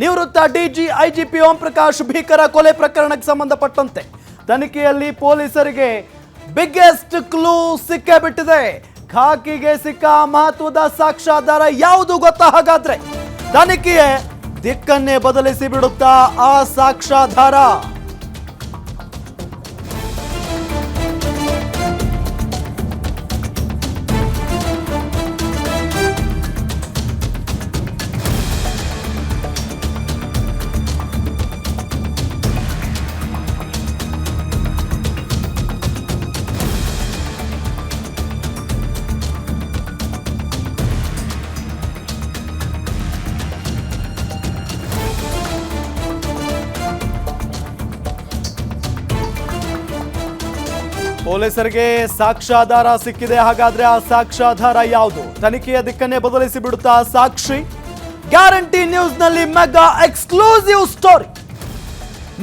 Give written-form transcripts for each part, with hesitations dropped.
ನಿವೃತ್ತ DG IGP Om Prakash ಭೀಕರ ಕೊಲೆ ಪ್ರಕರಣಕ್ಕೆ ಸಂಬಂಧಪಟ್ಟಂತೆ ತನಿಖೆಯಲ್ಲಿ ಪೊಲೀಸರಿಗೆ ಬಿಗ್ಗೆಸ್ಟ್ ಕ್ಲೂ ಸಿಕ್ಕೇ ಬಿಟ್ಟಿದೆ. ಖಾಕಿಗೆ ಸಿಕ್ಕ ಮಹತ್ವದ ಸಾಕ್ಷ್ಯಾಧಾರ ಯಾವುದು ಗೊತ್ತಾ? ಹಾಗಾದ್ರೆ ತನಿಖೆಯೇ ದಿಕ್ಕನ್ನೇ ಬದಲಿಸಿ ಬಿಡುತ್ತಾ ಆ ಸಾಕ್ಷ್ಯಾಧಾರ? ಪೊಲೀಸರಿಗೆ ಸಾಕ್ಷ್ಯಾಧಾರ ಸಿಕ್ಕಿದೆ. ಹಾಗಾದ್ರೆ ಆ ಸಾಕ್ಷ್ಯಾಧಾರ ಯಾವುದು? ತನಿಖೆಯ ದಿಕ್ಕನ್ನೇ ಬದಲಿಸಿ ಬಿಡುತ್ತಾ ಸಾಕ್ಷಿ. ಗ್ಯಾರಂಟಿ ನ್ಯೂಸ್ ನಲ್ಲಿ ಮೆಗಾ ಎಕ್ಸ್ಕ್ಲೂಸಿವ್ ಸ್ಟೋರಿ.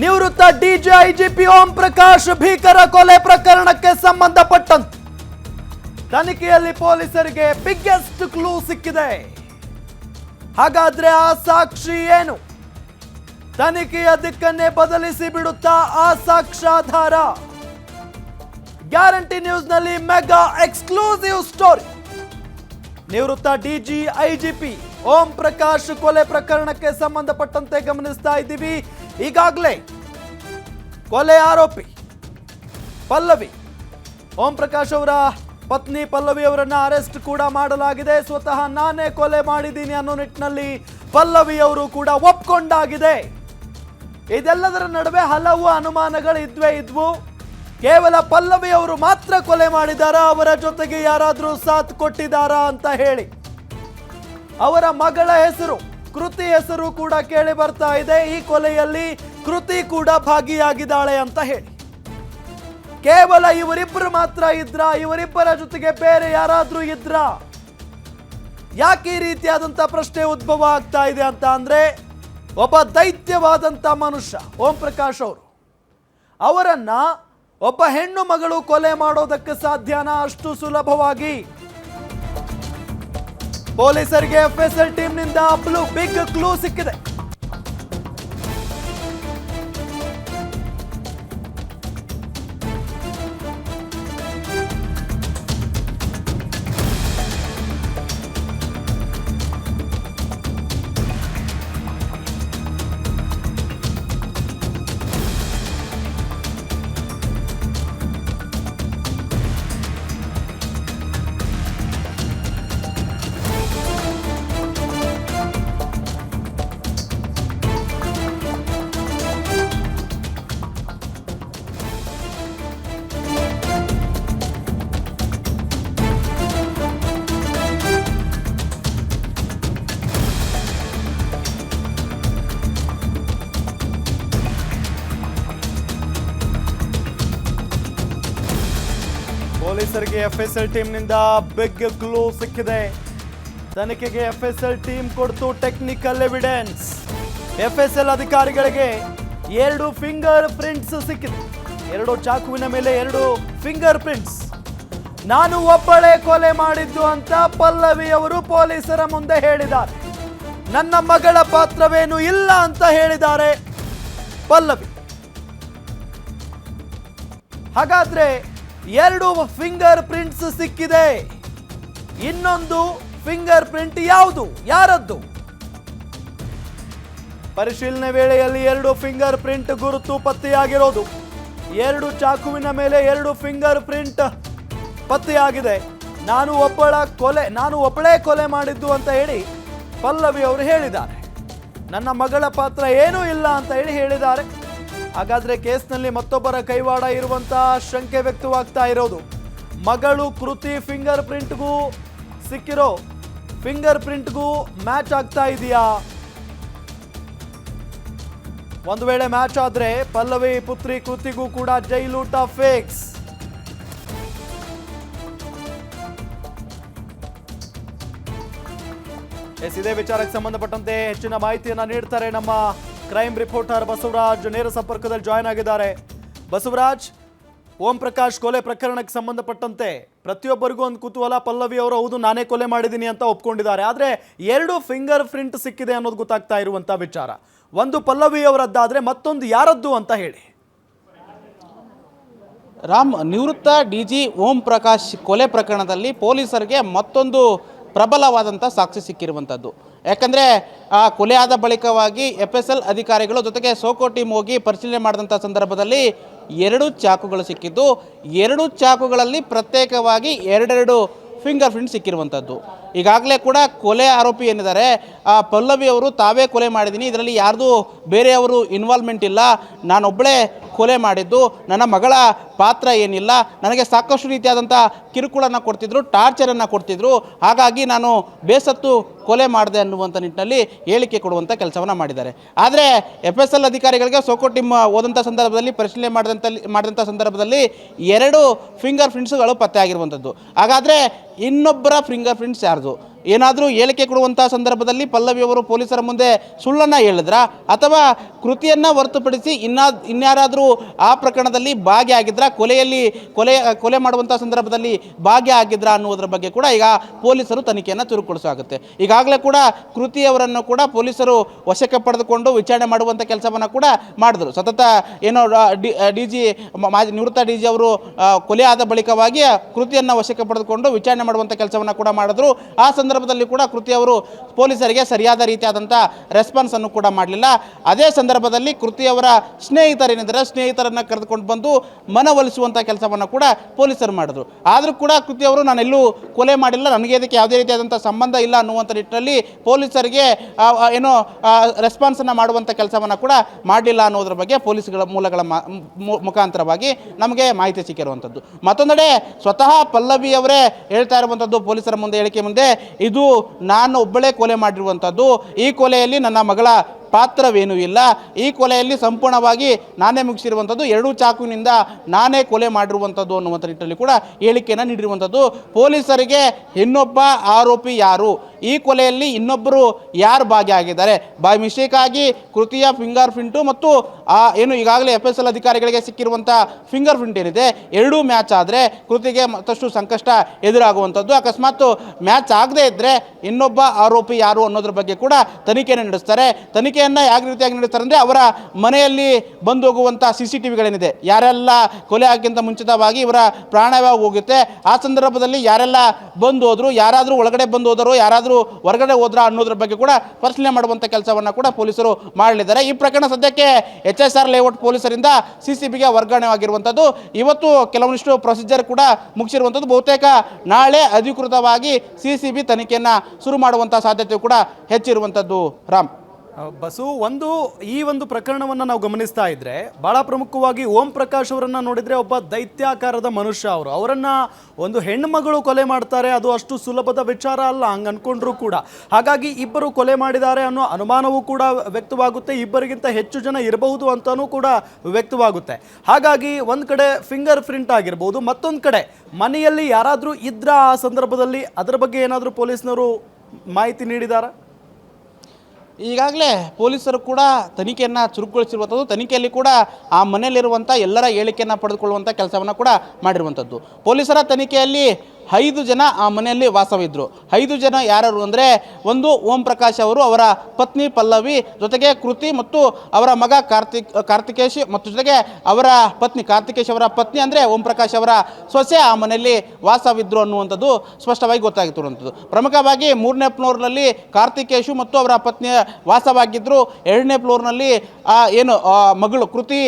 ನಿವೃತ್ತ ಡಿಜಿ ಐಜಿಪಿ ಓಂ ಪ್ರಕಾಶ್ ಭೀಕರ ಕೊಲೆ ಪ್ರಕರಣಕ್ಕೆ ಸಂಬಂಧಪಟ್ಟಂತೆ ತನಿಖೆಯಲ್ಲಿ ಪೊಲೀಸರಿಗೆ ಬಿಗ್ಗೆಸ್ಟ್ ಕ್ಲೂ ಸಿಕ್ಕಿದೆ. ಹಾಗಾದ್ರೆ ಆ ಸಾಕ್ಷಿ ಏನು? ತನಿಖೆಯ ದಿಕ್ಕನ್ನೇ ಬದಲಿಸಿ ಬಿಡುತ್ತಾ ಆ ಸಾಕ್ಷ್ಯಾಧಾರ? ಗ್ಯಾರಂಟಿ ನ್ಯೂಸ್ ನಲ್ಲಿ ಮೆಗಾ ಎಕ್ಸ್ಕ್ಲೂಸಿವ್ ಸ್ಟೋರಿ. ನಿವೃತ್ತ ಡಿಜಿ ಐಜಿಪಿ ಓಂ ಪ್ರಕಾಶ್ ಕೊಲೆ ಪ್ರಕರಣಕ್ಕೆ ಸಂಬಂಧಪಟ್ಟಂತೆ ಗಮನಿಸ್ತಾ ಇದ್ದೀವಿ. ಈಗಾಗಲೇ ಕೊಲೆ ಆರೋಪಿ ಪಲ್ಲವಿ, ಓಂ ಪ್ರಕಾಶ್ ಅವರ ಪತ್ನಿ ಪಲ್ಲವಿ ಅವರನ್ನ ಅರೆಸ್ಟ್ ಕೂಡ ಮಾಡಲಾಗಿದೆ. ಸ್ವತಃ ನಾನೇ ಕೊಲೆ ಮಾಡಿದ್ದೀನಿ ಅನ್ನೋ ನಿಟ್ಟಿನಲ್ಲಿ ಪಲ್ಲವಿ ಅವರು ಕೂಡ ಒಪ್ಕೊಂಡಾಗಿದೆ. ಇದೆಲ್ಲದರ ನಡುವೆ ಹಲವು ಅನುಮಾನಗಳು ಇದ್ವು. ಕೇವಲ ಪಲ್ಲವಿ ಅವರು ಮಾತ್ರ ಕೊಲೆ ಮಾಡಿದಾರಾ, ಅವರ ಜೊತೆಗೆ ಯಾರಾದರೂ ಸಾಥ್ ಕೊಟ್ಟಿದ್ದಾರಾ ಅಂತ ಹೇಳಿ ಅವರ ಮಗಳ ಹೆಸರು ಕೃತಿ ಹೆಸರು ಕೂಡ ಕೇಳಿ ಬರ್ತಾ ಇದೆ. ಈ ಕೊಲೆಯಲ್ಲಿ ಕೃತಿ ಕೂಡ ಭಾಗಿಯಾಗಿದ್ದಾಳೆ ಅಂತ ಹೇಳಿ. ಕೇವಲ ಇವರಿಬ್ಬರು ಮಾತ್ರ ಇದ್ರಾ? ಇವರಿಬ್ಬರ ಜೊತೆಗೆ ಬೇರೆ ಯಾರಾದ್ರೂ ಇದ್ರಾ? ಯಾಕೆ ಈ ರೀತಿಯಾದಂತ ಪ್ರಶ್ನೆ ಉದ್ಭವ ಆಗ್ತಾ ಇದೆ ಅಂತ ಅಂದ್ರೆ, ಒಬ್ಬ ದೈತ್ಯವಾದಂತ ಮನುಷ್ಯ ಓಂ ಪ್ರಕಾಶ್ ಅವರು, ಅವರನ್ನ ಒಬ್ಬ ಹೆಣ್ಣು ಮಗಳು ಕೊಲೆ ಮಾಡೋದಕ್ಕೆ ಸಾಧ್ಯನಾ ಅಷ್ಟು ಸುಲಭವಾಗಿ? ಪೊಲೀಸರಿಗೆ ಎಫ್ಎಸ್ಎಲ್ ಟೀಮ್ನಿಂದ ಬಿಗ್ ಕ್ಲೂ ಸಿಕ್ಕಿದೆ. ಪೊಲೀಸರಿಗೆ ಎಫ್ಎಸ್ಎಲ್ ಟೀಮ್ನಿಂದ ಬಿಗ್ ಕ್ಲೂ ಸಿಕ್ಕಿದೆ. ತನಿಖೆಗೆ ಎಫ್ಎಸ್ಎಲ್ ಟೀಮ್ ಕೊಡ್ತು ಟೆಕ್ನಿಕಲ್ ಎವಿಡೆನ್ಸ್. ಎಫ್ಎಸ್ಎಲ್ ಅಧಿಕಾರಿಗಳಿಗೆ 2 ಫಿಂಗರ್ ಪ್ರಿಂಟ್ಸ್ ಸಿಕ್ಕಿದೆ. 2 ಚಾಕುವಿನ ಮೇಲೆ 2 ಫಿಂಗರ್ ಪ್ರಿಂಟ್ಸ್. ನಾನು ಒಬ್ಬಳೇ ಕೊಲೆ ಮಾಡಿದ್ದು ಅಂತ ಪಲ್ಲವಿ ಅವರು ಪೊಲೀಸರ ಮುಂದೆ ಹೇಳಿದ್ದಾರೆ. ನನ್ನ ಮಗಳ ಪಾತ್ರವೇನು ಇಲ್ಲ ಅಂತ ಹೇಳಿದ್ದಾರೆ ಪಲ್ಲವಿ. ಹಾಗಾದ್ರೆ 2 ಫಿಂಗರ್ ಪ್ರಿಂಟ್ಸ್ ಸಿಕ್ಕಿದೆ. ಇನ್ನೊಂದು ಫಿಂಗರ್ ಪ್ರಿಂಟ್ ಯಾವುದು? ಯಾರದ್ದು? ಪರಿಶೀಲನೆ ವೇಳೆಯಲ್ಲಿ 2 ಫಿಂಗರ್ ಪ್ರಿಂಟ್ ಗುರುತು ಪತ್ತೆಯಾಗಿರೋದು. 2 ಚಾಕುವಿನ ಮೇಲೆ 2 ಫಿಂಗರ್ ಪ್ರಿಂಟ್ ಪತ್ತೆಯಾಗಿದೆ. ನಾನು ಒಬ್ಬಳೇ ಕೊಲೆ ಮಾಡಿದ್ದು ಅಂತ ಹೇಳಿ ಪಲ್ಲವಿ ಅವರು ಹೇಳಿದ್ದಾರೆ. ನನ್ನ ಮಗಳ ಪಾತ್ರ ಏನೂ ಇಲ್ಲ ಅಂತ ಹೇಳಿದ್ದಾರೆ. ಹಾಗಾದ್ರೆ ಕೇಸ್ನಲ್ಲಿ ಮತ್ತೊಬ್ಬರ ಕೈವಾಡ ಇರುವಂತಹ ಶಂಕೆ ವ್ಯಕ್ತವಾಗ್ತಾ ಇರೋದು. ಮಗಳು ಕೃತಿ ಫಿಂಗರ್ ಪ್ರಿಂಟ್ಗೂ ಸಿಕ್ಕಿರೋ ಫಿಂಗರ್ ಪ್ರಿಂಟ್ಗೂ ಮ್ಯಾಚ್ ಆಗ್ತಾ ಇದೆಯಾ? ಒಂದು ವೇಳೆ ಮ್ಯಾಚ್ ಆದ್ರೆ ಪಲ್ಲವಿ ಪುತ್ರಿ ಕೃತಿಗೂ ಕೂಡ ಜೈಲೂಟ ಫಿಕ್ಸ್. ಇದೇ ವಿಚಾರಕ್ಕೆ ಸಂಬಂಧಪಟ್ಟಂತೆ ಹೆಚ್ಚಿನ ಮಾಹಿತಿಯನ್ನ ನೀಡ್ತಾರೆ ನಮ್ಮ ಕ್ರೈಮ್ ರಿಪೋರ್ಟರ್ ಬಸವರಾಜ್. ನೇರ ಸಂಪರ್ಕದಲ್ಲಿ ಜಾಯ್ನ್ ಆಗಿದ್ದಾರೆ. ಬಸವರಾಜ್, ಓಂ ಪ್ರಕಾಶ್ ಕೊಲೆ ಪ್ರಕರಣಕ್ಕೆ ಸಂಬಂಧಪಟ್ಟಂತೆ ಪ್ರತಿಯೊಬ್ಬರಿಗೂ ಒಂದು ಕುತೂಹಲ. ಪಲ್ಲವಿ ಅವರು ಹೌದು ನಾನೇ ಕೊಲೆ ಮಾಡಿದ್ದೀನಿ ಅಂತ ಒಪ್ಕೊಂಡಿದ್ದಾರೆ. ಆದರೆ 2 ಫಿಂಗರ್ ಪ್ರಿಂಟ್ ಸಿಕ್ಕಿದೆ ಅನ್ನೋದು ಗೊತ್ತಾಗ್ತಾ ಇರುವಂಥ ವಿಚಾರ. ಒಂದು ಪಲ್ಲವಿ ಅವರದ್ದಾದರೆ ಮತ್ತೊಂದು ಯಾರದ್ದು ಅಂತ ಹೇಳಿ. ರಾಮ್, ನಿವೃತ್ತ ಡಿಜಿ ಓಂ ಪ್ರಕಾಶ್ ಕೊಲೆ ಪ್ರಕರಣದಲ್ಲಿ ಪೊಲೀಸರಿಗೆ ಮತ್ತೊಂದು ಪ್ರಬಲವಾದಂಥ ಸಾಕ್ಷಿ ಸಿಕ್ಕಿರುವಂಥದ್ದು. ಯಾಕಂದರೆ ಕೊಲೆ ಆದ ಬಳಿಕವಾಗಿ FSL ಅಧಿಕಾರಿಗಳು ಜೊತೆಗೆ ಸೋಕೋ ಟೀಮ್ ಹೋಗಿ ಪರಿಶೀಲನೆ ಮಾಡಿದಂಥ ಸಂದರ್ಭದಲ್ಲಿ 2 ಚಾಕುಗಳು ಸಿಕ್ಕಿದ್ದು, 2 ಚಾಕುಗಳಲ್ಲಿ ಪ್ರತ್ಯೇಕವಾಗಿ 2 ಫಿಂಗರ್ ಪ್ರಿಂಟ್ ಸಿಕ್ಕಿರುವಂಥದ್ದು. ಈಗಾಗಲೇ ಕೂಡ ಕೊಲೆ ಆರೋಪಿ ಏನಿದ್ದಾರೆ ಪಲ್ಲವಿ ಅವರು ತಾವೇ ಕೊಲೆ ಮಾಡಿದ್ದೀನಿ, ಇದರಲ್ಲಿ ಯಾರ್ದು ಬೇರೆಯವರು ಇನ್ವಾಲ್ವ್ಮೆಂಟ್ ಇಲ್ಲ, ನಾನೊಬ್ಬಳೇ ಕೊಲೆ ಮಾಡಿದ್ದು, ನನ್ನ ಮಗಳ ಪಾತ್ರ ಏನಿಲ್ಲ, ನನಗೆ ಸಾಕಷ್ಟು ರೀತಿಯಾದಂಥ ಕಿರುಕುಳನ್ನು ಕೊಡ್ತಿದ್ರು, ಟಾರ್ಚರನ್ನು ಕೊಡ್ತಿದ್ರು, ಹಾಗಾಗಿ ನಾನು ಬೇಸತ್ತು ಕೊಲೆ ಮಾಡಿದೆ ಅನ್ನುವಂಥ ನಿಟ್ಟಿನಲ್ಲಿ ಹೇಳಿಕೆ ಕೊಡುವಂಥ ಕೆಲಸವನ್ನು ಮಾಡಿದ್ದಾರೆ. ಆದರೆ FSL ಅಧಿಕಾರಿಗಳಿಗೆ ಸೋಕೋ ಟೀಮ್ ಹೋದಂಥ ಸಂದರ್ಭದಲ್ಲಿ ಪರಿಶೀಲನೆ ಮಾಡಿದಂಥ ಸಂದರ್ಭದಲ್ಲಿ 2 ಫಿಂಗರ್ ಪ್ರಿಂಟ್ಸ್ಗಳು ಪತ್ತೆ ಆಗಿರುವಂಥದ್ದು. ಹಾಗಾದರೆ ಇನ್ನೊಬ್ಬರ ಫಿಂಗರ್ ಪ್ರಿಂಟ್ಸ್ ಯಾರ್ದು? ಏನಾದರೂ ಹೇಳಿಕೆ ಕೊಡುವಂಥ ಸಂದರ್ಭದಲ್ಲಿ ಪಲ್ಲವಿಯವರು ಪೊಲೀಸರ ಮುಂದೆ ಸುಳ್ಳನ್ನು ಹೇಳಿದ್ರ, ಅಥವಾ ಕೃತಿಯನ್ನು ಹೊರತುಪಡಿಸಿ ಇನ್ಯಾರಾದರೂ ಆ ಪ್ರಕರಣದಲ್ಲಿ ಭಾಗಿಯಾಗಿದ್ರ, ಕೊಲೆ ಮಾಡುವಂಥ ಸಂದರ್ಭದಲ್ಲಿ ಭಾಗಿಯಾಗಿದ್ರ ಅನ್ನುವುದರ ಬಗ್ಗೆ ಕೂಡ ಈಗ ಪೊಲೀಸರು ತನಿಖೆಯನ್ನು ಚುರುಕುಗೊಳಿಸಾಗುತ್ತೆ. ಈಗಾಗಲೇ ಕೂಡ ಕೃತಿಯವರನ್ನು ಕೂಡ ಪೊಲೀಸರು ವಶಕ್ಕೆ ಪಡೆದುಕೊಂಡು ವಿಚಾರಣೆ ಮಾಡುವಂಥ ಕೆಲಸವನ್ನು ಕೂಡ ಮಾಡಿದ್ರು. ಸತತ ಏನೋ ನಿವೃತ್ತ ಡಿಜಿ ಅವರು ಕೊಲೆ ಆದ ಬಳಿಕವಾಗಿ ಕೃತಿಯನ್ನು ವಶಕ್ಕೆ ಪಡೆದುಕೊಂಡು ವಿಚಾರಣೆ ಮಾಡುವಂಥ ಕೆಲಸವನ್ನು ಕೂಡ ಮಾಡಿದ್ರು. ಆ ಸಂದರ್ಭದಲ್ಲಿ ಕೂಡ ಕೃತಿ ಅವರು ಪೊಲೀಸರಿಗೆ ಸರಿಯಾದ ರೀತಿಯಾದಂಥ ರೆಸ್ಪಾನ್ಸ್ ಅನ್ನು ಕೂಡ ಮಾಡಲಿಲ್ಲ. ಅದೇ ಸಂದರ್ಭದಲ್ಲಿ ಕೃತಿಯವರ ಸ್ನೇಹಿತರೇನಿದ್ದಾರೆ, ಸ್ನೇಹಿತರನ್ನು ಕರೆದುಕೊಂಡು ಬಂದು ಮನವೊಲಿಸುವಂಥ ಕೆಲಸವನ್ನು ಕೂಡ ಪೊಲೀಸರು ಮಾಡಿದ್ರು. ಆದರೂ ಕೂಡ ಕೃತಿಯವರು ನಾನೆಲ್ಲೂ ಕೊಲೆ ಮಾಡಿಲ್ಲ, ನನಗೆ ಇದಕ್ಕೆ ಯಾವುದೇ ರೀತಿಯಾದಂಥ ಸಂಬಂಧ ಇಲ್ಲ ಅನ್ನುವಂಥ ನಿಟ್ಟಿನಲ್ಲಿ ಪೊಲೀಸರಿಗೆ ಏನೋ ರೆಸ್ಪಾನ್ಸನ್ನು ಮಾಡುವಂಥ ಕೆಲಸವನ್ನು ಕೂಡ ಮಾಡಲಿಲ್ಲ ಅನ್ನೋದ್ರ ಬಗ್ಗೆ ಪೊಲೀಸ್ಗಳ ಮೂಲಗಳ ಮುಖಾಂತರವಾಗಿ ನಮಗೆ ಮಾಹಿತಿ ಸಿಕ್ಕಿರುವಂಥದ್ದು. ಮತ್ತೊಂದೆಡೆ ಸ್ವತಃ ಪಲ್ಲವಿ ಅವರೇ ಹೇಳ್ತಾ ಇರುವಂಥದ್ದು ಪೊಲೀಸರ ಮುಂದೆ, ಹೇಳಿಕೆ ಮುಂದೆ, ಇದು ನಾನು ಒಬ್ಬಳೇ ಕೊಲೆ ಮಾಡಿರುವಂಥದ್ದು, ಈ ಕೊಲೆಯಲ್ಲಿ ನನ್ನ ಮಗಳ ಪಾತ್ರವೇನೂ ಇಲ್ಲ, ಈ ಕೊಲೆಯಲ್ಲಿ ಸಂಪೂರ್ಣವಾಗಿ ನಾನೇ ಮುಗಿಸಿರುವಂಥದ್ದು, 2 ಚಾಕುವಿನಿಂದ ನಾನೇ ಕೊಲೆ ಮಾಡಿರುವಂಥದ್ದು ಅನ್ನುವಂಥ ನಿಟ್ಟಿನಲ್ಲಿ ಕೂಡ ಹೇಳಿಕೆಯನ್ನು ನೀಡಿರುವಂಥದ್ದು. ಪೊಲೀಸರಿಗೆ ಇನ್ನೊಬ್ಬ ಆರೋಪಿ ಯಾರು, ಈ ಕೊಲೆಯಲ್ಲಿ ಇನ್ನೊಬ್ಬರು ಯಾರು ಭಾಗಿಯಾಗಿದ್ದಾರೆ, ಬೈ ಮಿಸ್ಟೇಕ್ ಆಗಿ ಕೃತಿಯ ಫಿಂಗರ್ ಪ್ರಿಂಟು ಮತ್ತು ಏನು ಈಗಾಗಲೇ FSL ಅಧಿಕಾರಿಗಳಿಗೆ ಸಿಕ್ಕಿರುವಂಥ ಫಿಂಗರ್ ಪ್ರಿಂಟ್ ಏನಿದೆ, 2 ಮ್ಯಾಚ್ ಆದರೆ ಕೃತಿಗೆ ಮತ್ತಷ್ಟು ಸಂಕಷ್ಟ ಎದುರಾಗುವಂಥದ್ದು. ಅಕಸ್ಮಾತ್ ಮ್ಯಾಚ್ ಆಗದೇ ಇದ್ದರೆ ಇನ್ನೊಬ್ಬ ಆರೋಪಿ ಯಾರು ಅನ್ನೋದ್ರ ಬಗ್ಗೆ ಕೂಡ ತನಿಖೆಯನ್ನು ನಡೆಸ್ತಾರೆ. ತನಿಖೆಯನ್ನು ಯಾವ ರೀತಿಯಾಗಿ ನಡೆಸ್ತಾರೆ ಅಂದರೆ, ಅವರ ಮನೆಯಲ್ಲಿ ಬಂದು ಹೋಗುವಂಥ CCTVಗಳೇನಿದೆ, ಯಾರೆಲ್ಲ ಕೊಲೆ ಆಗಿಂತ ಮುಂಚಿತವಾಗಿ ಇವರ ಪ್ರಾಣವೇ ಹೋಗುತ್ತೆ, ಆ ಸಂದರ್ಭದಲ್ಲಿ ಯಾರೆಲ್ಲ ಬಂದು ಹೋದರು, ಯಾರಾದರೂ ಒಳಗಡೆ ಬಂದು ಹೋದರು, ಯಾರಾದರೂ ಹೊರಗಡೆ ಹೋದ್ರ ಅನ್ನೋದ್ರ ಬಗ್ಗೆ ಕೂಡ ಪರಿಶೀಲನೆ ಮಾಡುವಂಥ ಕೆಲಸವನ್ನು ಕೂಡ ಪೊಲೀಸರು ಮಾಡಲಿದ್ದಾರೆ. ಈ ಪ್ರಕರಣ ಸದ್ಯಕ್ಕೆ HSR ಲೇಔಟ್ ಪೊಲೀಸರಿಂದ CCBಗೆ ವರ್ಗಾವಣೆಯಾಗಿರುವಂಥದ್ದು. ಇವತ್ತು ಕೆಲವೊಂದಿಷ್ಟು ಪ್ರೊಸೀಜರ್ ಕೂಡ ಮುಗಿಸಿರುವಂಥದ್ದು. ಬಹುತೇಕ ನಾಳೆ ಅಧಿಕೃತವಾಗಿ CCB ತನಿಖೆಯನ್ನು ಶುರು ಮಾಡುವಂಥ ಸಾಧ್ಯತೆ ಕೂಡ ಹೆಚ್ಚಿರುವಂಥದ್ದು. ರಾಮ್, ಬಸು, ಈ ಒಂದು ಪ್ರಕರಣವನ್ನು ನಾವು ಗಮನಿಸ್ತಾ ಇದ್ರೆ ಬಹಳ ಪ್ರಮುಖವಾಗಿ ಓಂ ಪ್ರಕಾಶ್ ಅವರನ್ನ ನೋಡಿದ್ರೆ ಒಬ್ಬ ದೈತ್ಯಾಕಾರದ ಮನುಷ್ಯ. ಅವರನ್ನ ಒಂದು ಹೆಣ್ಮಗಳು ಕೊಲೆ ಮಾಡ್ತಾರೆ, ಅದು ಅಷ್ಟು ಸುಲಭದ ವಿಚಾರ ಅಲ್ಲ ಹಂಗೆ ಅನ್ಕೊಂಡ್ರು ಕೂಡ. ಹಾಗಾಗಿ ಇಬ್ಬರು ಕೊಲೆ ಮಾಡಿದ್ದಾರೆ ಅನ್ನೋ ಅನುಮಾನವೂ ಕೂಡ ವ್ಯಕ್ತವಾಗುತ್ತೆ, ಇಬ್ಬರಿಗಿಂತ ಹೆಚ್ಚು ಜನ ಇರಬಹುದು ಅಂತಾನೂ ಕೂಡ ವ್ಯಕ್ತವಾಗುತ್ತೆ. ಹಾಗಾಗಿ ಒಂದು ಕಡೆ ಫಿಂಗರ್ ಪ್ರಿಂಟ್ ಆಗಿರ್ಬೋದು, ಮತ್ತೊಂದು ಕಡೆ ಮನೆಯಲ್ಲಿ ಯಾರಾದರೂ ಇದ್ರ ಆ ಸಂದರ್ಭದಲ್ಲಿ ಅದರ ಬಗ್ಗೆ ಏನಾದರೂ ಪೊಲೀಸ್ನವರು ಮಾಹಿತಿ ನೀಡಿದಾರಾ? ಈಗಾಗಲೇ ಪೊಲೀಸರು ಕೂಡ ತನಿಖೆಯನ್ನು ಚುರುಕುಗೊಳಿಸಿರುವಂಥದ್ದು. ತನಿಖೆಯಲ್ಲಿ ಕೂಡ ಆ ಮನೆಯಲ್ಲಿರುವಂಥ ಎಲ್ಲರ ಹೇಳಿಕೆಯನ್ನು ಪಡೆದುಕೊಳ್ಳುವಂಥ ಕೆಲಸವನ್ನು ಕೂಡ ಮಾಡಿರುವಂಥದ್ದು. ಪೊಲೀಸರ ತನಿಖೆಯಲ್ಲಿ 5 ಜನ ಆ ಮನೆಯಲ್ಲಿ ವಾಸವಿದ್ದರು. 5 ಜನ ಯಾರು ಅಂದರೆ, ಒಂದು ಓಂ ಪ್ರಕಾಶ್ ಅವರು, ಅವರ ಪತ್ನಿ ಪಲ್ಲವಿ, ಜೊತೆಗೆ ಕೃತಿ ಮತ್ತು ಅವರ ಮಗ ಕಾರ್ತಿಕೇಶ್ ಮತ್ತು ಜೊತೆಗೆ ಅವರ ಪತ್ನಿ ಕಾರ್ತಿಕೇಶ್ ಅವರ ಪತ್ನಿ ಅಂದರೆ ಓಂ ಪ್ರಕಾಶ್ ಅವರ ಸೊಸೆ ಆ ಮನೆಯಲ್ಲಿ ವಾಸವಿದ್ದರು ಅನ್ನುವಂಥದ್ದು ಸ್ಪಷ್ಟವಾಗಿ ಗೊತ್ತಾಗಿರುವಂಥದ್ದು. ಪ್ರಮುಖವಾಗಿ 3ನೇ ಫ್ಲೋರ್ನಲ್ಲಿ ಕಾರ್ತಿಕೇಶು ಮತ್ತು ಅವರ ಪತ್ನಿಯ ವಾಸವಾಗಿದ್ದರು. 2ನೇ ಫ್ಲೋರ್ನಲ್ಲಿ ಏನು ಮಗಳು ಕೃತಿ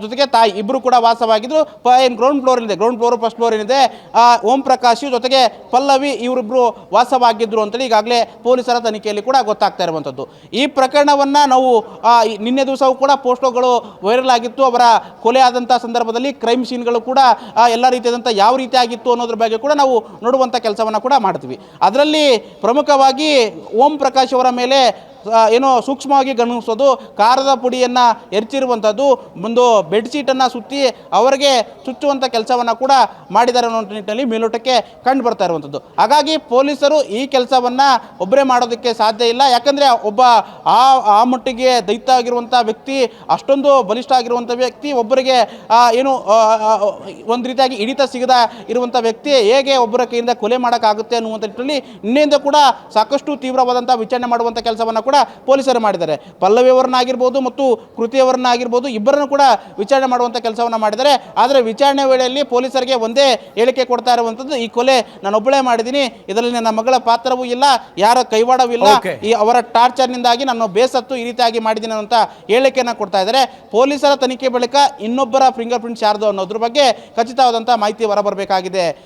ಜೊತೆಗೆ ತಾಯಿ ಇಬ್ಬರು ಕೂಡ ವಾಸವಾಗಿದ್ದರು. ಏನು ಗ್ರೌಂಡ್ ಫ್ಲೋರ್ ಏನಿದೆ, ಗ್ರೌಂಡ್ ಫ್ಲೋರ್ ಫಸ್ಟ್ ಫ್ಲೋರ್ ಏನಿದೆ, ಓಂ ಪ್ರಕಾಶ್ ಜೊತೆಗೆ ಪಲ್ಲವಿ ಇವರಿಬ್ಬರು ವಾಸವಾಗಿದ್ದರು ಅಂತೇಳಿ ಈಗಾಗಲೇ ಪೊಲೀಸರ ತನಿಖೆಯಲ್ಲಿ ಕೂಡ ಗೊತ್ತಾಗ್ತಾ ಇರುವಂಥದ್ದು. ಈ ಪ್ರಕರಣವನ್ನು ನಾವು ನಿನ್ನೆ ದಿವಸವೂ ಕೂಡ ಪೋಸ್ಟೋಗಳು ವೈರಲ್ ಆಗಿತ್ತು. ಅವರ ಕೊಲೆ ಆದಂಥ ಸಂದರ್ಭದಲ್ಲಿ ಕ್ರೈಮ್ ಸೀನ್ಗಳು ಕೂಡ ಎಲ್ಲ ರೀತಿಯಾದಂಥ ಯಾವ ರೀತಿ ಆಗಿತ್ತು ಅನ್ನೋದ್ರ ಬಗ್ಗೆ ಕೂಡ ನಾವು ನೋಡುವಂಥ ಕೆಲಸವನ್ನು ಕೂಡ ಮಾಡ್ತೀವಿ. ಅದರಲ್ಲಿ ಪ್ರಮುಖವಾಗಿ ಓಂ ಪ್ರಕಾಶ್ ಅವರ ಮೇಲೆ ಏನೋ ಸೂಕ್ಷ್ಮವಾಗಿ ಗಮನಿಸೋದು, ಖಾರದ ಪುಡಿಯನ್ನು ಎರಚಿರುವಂಥದ್ದು, ಒಂದು ಬೆಡ್ಶೀಟನ್ನು ಸುತ್ತಿ ಅವರಿಗೆ ಚುಚ್ಚುವಂಥ ಕೆಲಸವನ್ನು ಕೂಡ ಮಾಡಿದ್ದಾರೆ ಅನ್ನೋ ನಿಟ್ಟಿನಲ್ಲಿ ಮೇಲೋಟಕ್ಕೆ ಕಂಡು ಬರ್ತಾ ಇರುವಂಥದ್ದು. ಹಾಗಾಗಿ ಪೊಲೀಸರು ಈ ಕೆಲಸವನ್ನು ಒಬ್ಬರೇ ಮಾಡೋದಕ್ಕೆ ಸಾಧ್ಯ ಇಲ್ಲ. ಯಾಕಂದರೆ ಒಬ್ಬ ಆ ಮಟ್ಟಿಗೆ ದೈತ್ಯ ಆಗಿರುವಂಥ ವ್ಯಕ್ತಿ, ಅಷ್ಟೊಂದು ಬಲಿಷ್ಠ ಆಗಿರುವಂಥ ವ್ಯಕ್ತಿ ಒಬ್ಬರಿಗೆ ಏನು ಒಂದು ರೀತಿಯಾಗಿ ಹಿಡಿತ ಸಿಗದ ಇರುವಂಥ ವ್ಯಕ್ತಿ ಹೇಗೆ ಒಬ್ಬರ ಕೈಯಿಂದ ಕೊಲೆ ಮಾಡೋಕ್ಕಾಗುತ್ತೆ ಅನ್ನುವಂಥ ನಿಟ್ಟಿನಲ್ಲಿ ನಿನ್ನೆಯಿಂದ ಕೂಡ ಸಾಕಷ್ಟು ತೀವ್ರವಾದಂಥ ವಿಚಾರಣೆ ಮಾಡುವಂಥ ಕೆಲಸವನ್ನು ಕೂಡ ಪೊಲೀಸರು ಮಾಡಿದ್ದಾರೆ. ಪಲ್ಲವಿಯವರನ್ನಾಗಿರ್ಬೋದು ಮತ್ತು ಕೃತಿಯವರನ್ನಾಗಿರ್ಬೋದು ಇಬ್ಬರನ್ನು ಕೂಡ ವಿಚಾರಣೆ ಮಾಡುವಂಥ ಕೆಲಸವನ್ನು ಮಾಡಿದ್ದಾರೆ. ಆದರೆ ವಿಚಾರಣೆ ವೇಳೆಯಲ್ಲಿ ಪೊಲೀಸರಿಗೆ ಒಂದೇ ಹೇಳಿಕೆ ಕೊಡ್ತಾ ಇರುವಂಥದ್ದು, ಈ ಕೊಲೆ ನಾನೊಬ್ಬಳೇ ಮಾಡಿದ್ದೀನಿ, ಇದರಲ್ಲಿ ನನ್ನ ಮಗಳ ಪಾತ್ರವೂ ಇಲ್ಲ, ಯಾರ ಕೈವಾಡವೂ ಇಲ್ಲ, ಈ ಅವರ ಟಾರ್ಚರ್ನಿಂದಾಗಿ ನಾನು ಬೇಸತ್ತು ಈ ರೀತಿಯಾಗಿ ಮಾಡಿದ್ದೀನಿ ಅಂತ ಹೇಳಿಕೆಯನ್ನು ಕೊಡ್ತಾ ಇದ್ದಾರೆ. ಪೊಲೀಸರ ತನಿಖೆ ಬಳಿಕ ಇನ್ನೊಬ್ಬರ ಫಿಂಗರ್ ಪ್ರಿಂಟ್ಸ್ ಯಾರ್ದು ಅನ್ನೋದ್ರ ಬಗ್ಗೆ ಖಚಿತವಾದಂಥ ಮಾಹಿತಿ ಹೊರಬರಬೇಕಾಗಿದೆ.